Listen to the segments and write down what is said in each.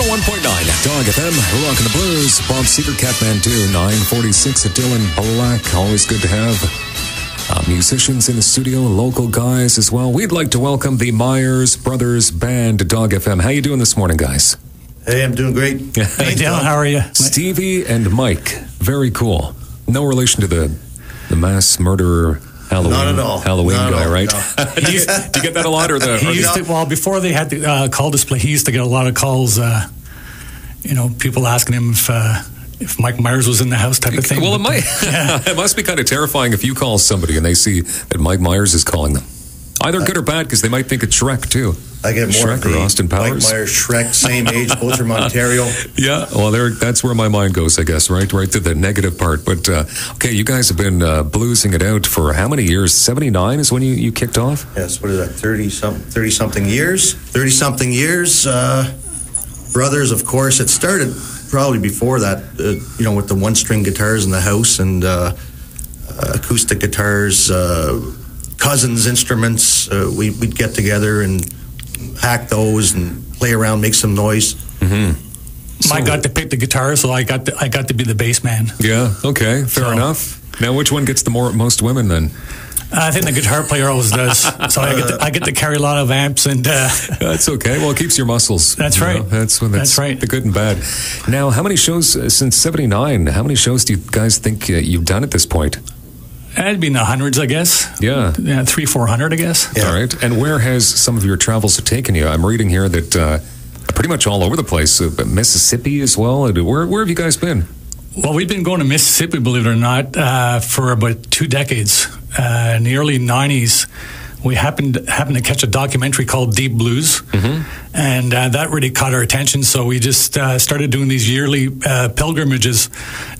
101.9 DAWG FM, Rockin' the Blues. Bob Seger, Kathmandu, 946 at Dylan Black. Always good to have musicians in the studio, local guys as well. We'd like to welcome the Myers Brothers Band to DAWG FM. How you doing this morning, guys? Hey, I'm doing great. Hey, Dylan, how are you? Stevie and Mike. Very cool. No relation to the mass murderer Halloween, not at all. Halloween not guy, all, right? No. Do you get that a lot? Before they had the call display, he used to get a lot of calls, people asking him if Mike Myers was in the house type of thing. Well, it must be kind of terrifying if you call somebody and they see that Mike Myers is calling them. Either good or bad, because they might think it's Shrek, too. I get more Shrek of the or Austin Powers. Mike Myers, Shrek, same age, both from Ontario. Yeah, well, that's where my mind goes, I guess, right to the negative part. But, okay, you guys have been bluesing it out for how many years? 79 is when you kicked off? Yes, what is that, 30-something years? 30-something years. Brothers, of course, it started probably before that, with the one-string guitars in the house and acoustic guitars, cousins' instruments. We'd get together and hack those and play around, make some noise. Mm-hmm. Mike got to pick the guitar, so I got to be the bass man. Yeah, okay, fair enough. Now, which one gets the most women then? I think the guitar player always does. So I get to carry a lot of amps and. That's okay. Well, it keeps your muscles. That's right. That's right. The good and bad. Now, how many shows since '79? How many shows do you guys think you've done at this point? It'd be in the hundreds, I guess. Yeah. 300-400, I guess. Yeah. All right. And where has some of your travels taken you? I'm reading here that pretty much all over the place. Mississippi as well. Where have you guys been? Well, we've been going to Mississippi, believe it or not, for about 2 decades. In the early 90s, we happened to catch a documentary called Deep Blues, and that really caught our attention. So we just started doing these yearly pilgrimages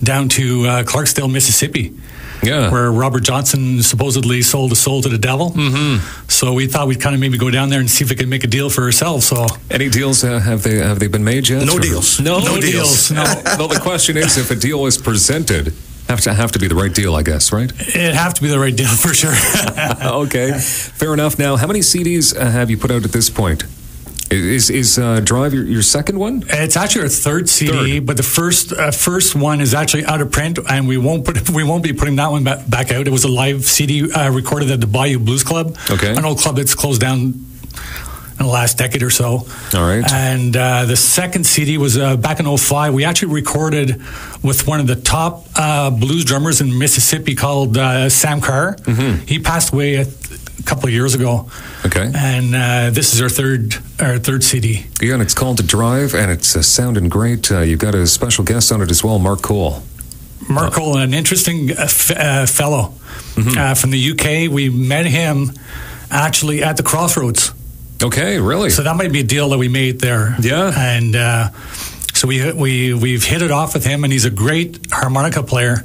down to Clarksdale, Mississippi. Yeah. Where Robert Johnson supposedly sold his soul to the devil. Mm-hmm. So we thought we'd kind of maybe go down there and see if we could make a deal for ourselves. So, any deals have they been made yet? No deals. No deals. No. Well, the question is, if a deal was presented, have to be the right deal, I guess, right? It'd have to be the right deal for sure. Okay, fair enough. Now, how many CDs have you put out at this point? Is Drive your second one? It's actually our third CD, but the first one is actually out of print, and we won't be putting that one back out. It was a live CD recorded at the Bayou Blues Club, an old club that's closed down in the last decade or so. All right. And the second CD was back in 2005. We actually recorded with one of the top blues drummers in Mississippi called Sam Carr. Mm-hmm. He passed away a couple of years ago. Okay. And this is our third CD. Yeah, and it's called Drive, and it's sounding great. You've got a special guest on it as well, Mark Cole. Mark Cole, an interesting fellow from the UK. We met him actually at the Crossroads. Okay, really? So that might be a deal that we made there. Yeah. And so we've hit it off with him, and he's a great harmonica player.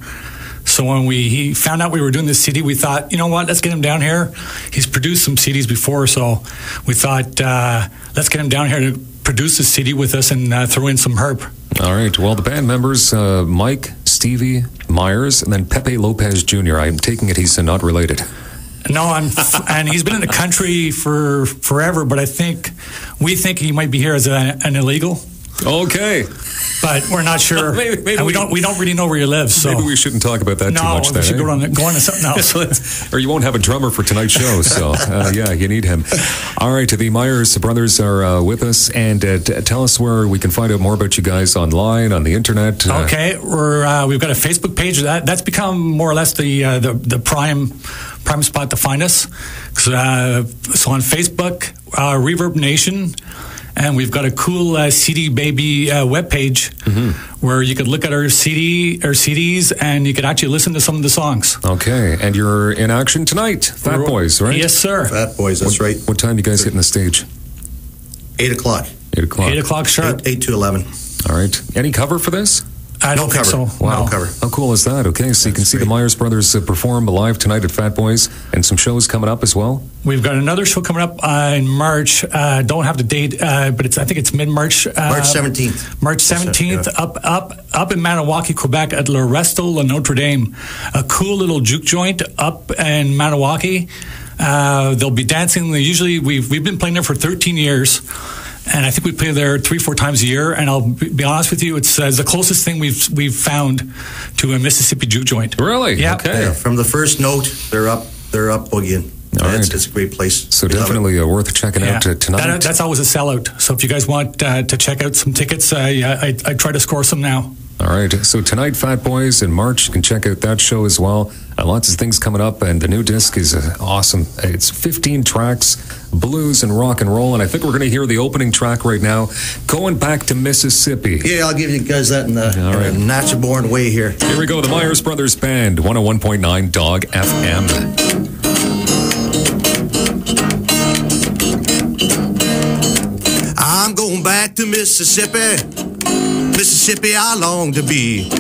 So when he found out we were doing this CD, we thought, you know what, let's get him down here. He's produced some CDs before, so we thought, let's get him down here to produce a CD with us and throw in some harp. All right. Well, the band members, Mike, Stevie, Myers, and then Pepe Lopez Jr. I'm taking it he's not related. No, and he's been in the country for forever, but we think he might be here as an illegal. Okay. But we're not sure. Maybe and we don't really know where he lives. So maybe we shouldn't talk about that too much. No, we should go on to something else. Or you won't have a drummer for tonight's show. So yeah, you need him. All right, the Myers brothers are with us, and tell us where we can find out more about you guys online, on the internet. Okay, we've got a Facebook page that's become more or less the prime spot to find us. So on Facebook, Reverb Nation. And we've got a cool CD Baby webpage where you could look at our CDs and you could actually listen to some of the songs. Okay, and you're in action tonight, Fat Boys, right? Yes, sir. Fat Boys, that's right. What time do you guys hitting the stage? 8 o'clock. 8 o'clock. 8 o'clock sharp. 8 to 11. All right. Any cover for this? I don't think so. Wow. No cover. How cool is that? Okay, so you can see the Myers brothers perform live tonight at Fat Boys, and some shows coming up as well. We've got another show coming up in March. Don't have the date, but I think it's mid-March. March 17th. March 17th, up in Maniwaki, Quebec, at Le Resto La Notre Dame. A cool little juke joint up in Maniwaki. They'll be dancing. Usually, we've been playing there for 13 years. and I think we play there 3-4 times a year. And I'll be honest with you, it's the closest thing we've found to a Mississippi juke joint. Really? Yeah. Okay. Yeah, from the first note, they're up boogieing. All right. It's a great place. So definitely worth checking out tonight. That's always a sellout. So if you guys want to check out some tickets, I try to score some now. All right. So tonight, Fat Boys, in March, you can check out that show as well. Lots of things coming up, and the new disc is awesome. It's 15 tracks, blues and rock and roll, and I think we're going to hear the opening track right now, Going Back to Mississippi. Yeah, I'll give you guys that in the natural born way here. Here we go, the Myers Brothers Band, 101.9 DAWG FM. I'm going back to Mississippi, Mississippi I long to be.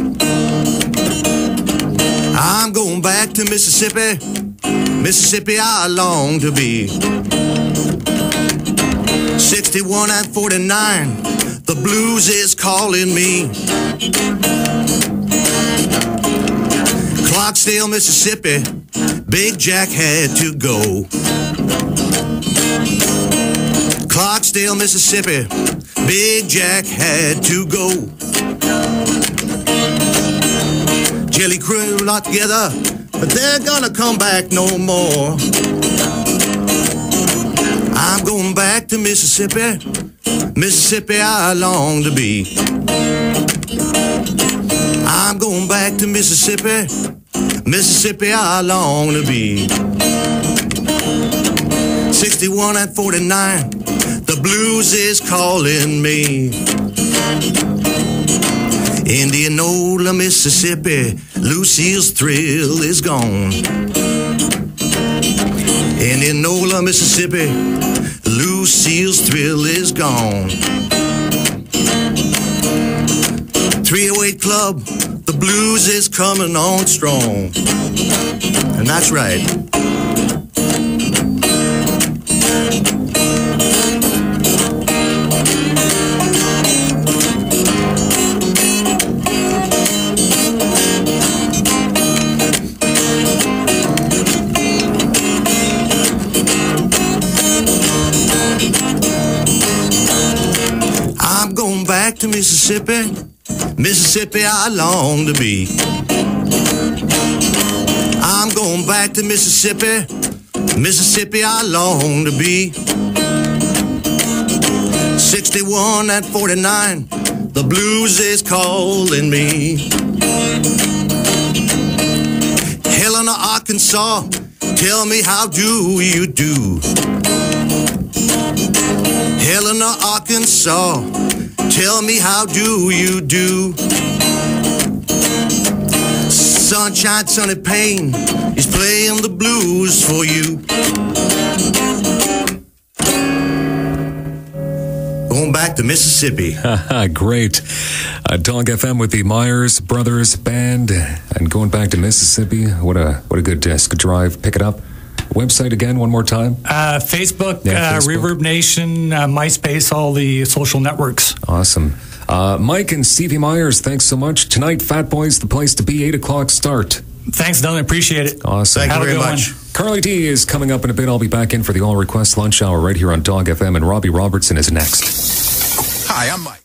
I'm going back to Mississippi, Mississippi I long to be. 61 and 49, the blues is calling me. Clarksdale, Mississippi, Big Jack had to go. Clarksdale, Mississippi, Big Jack had to go. Jelly crew not together, but they're gonna come back no more. I'm going back to Mississippi, Mississippi I long to be. I'm going back to Mississippi, Mississippi I long to be. 61 and 49, the blues is calling me. Indianola, Mississippi, Lucille's thrill is gone. Indianola, Mississippi, Lucille's thrill is gone. 308 Club, the blues is coming on strong. And that's right. Back to Mississippi, Mississippi I long to be. I'm going back to Mississippi, Mississippi I long to be. 61 and 49, the blues is calling me. Helena, Arkansas, tell me how do you do? Helena, Arkansas, tell me how do you do? Sunshine, Sonny Payne is playing the blues for you. Going back to Mississippi. Great. DAWG FM with the Myers Brothers Band, and going back to Mississippi. What a good disc. Drive, pick it up. Website again, one more time. Facebook, Facebook. Reverb Nation, MySpace, all the social networks. Awesome. Mike and Stevie Myers, thanks so much. Tonight, Fat Boys, the place to be, 8 o'clock start. Thanks, Dylan. Appreciate it. Awesome. Thank you very much. Carly D is coming up in a bit. I'll be back in for the All Request Lunch Hour right here on DAWG FM, and Robbie Robertson is next. Hi, I'm Mike.